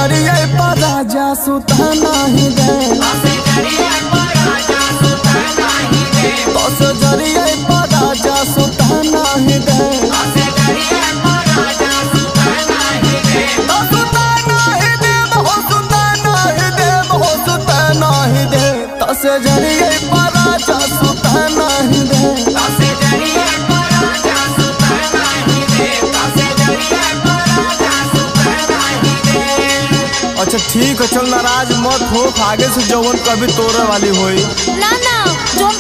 जरिए पर राजा सुता नहीं दे, तो से जरिए पर राजा सुता नहीं दे, तो से जरिए पर राजा सुता नहीं दे, तो सुता नहीं दे, हो सुता नहीं दे, हो सुता नहीं दे, तो से जरिए पर राजा सुता नहीं दे, तो से जरिए पर राजा सुता नहीं दे, तो से जरिए पर राजा सुता नहीं दे। अच्छा ठीक है, चल नाराज मत हो, आगे से जवन कभी तोरे वाली होई ना ना, जोन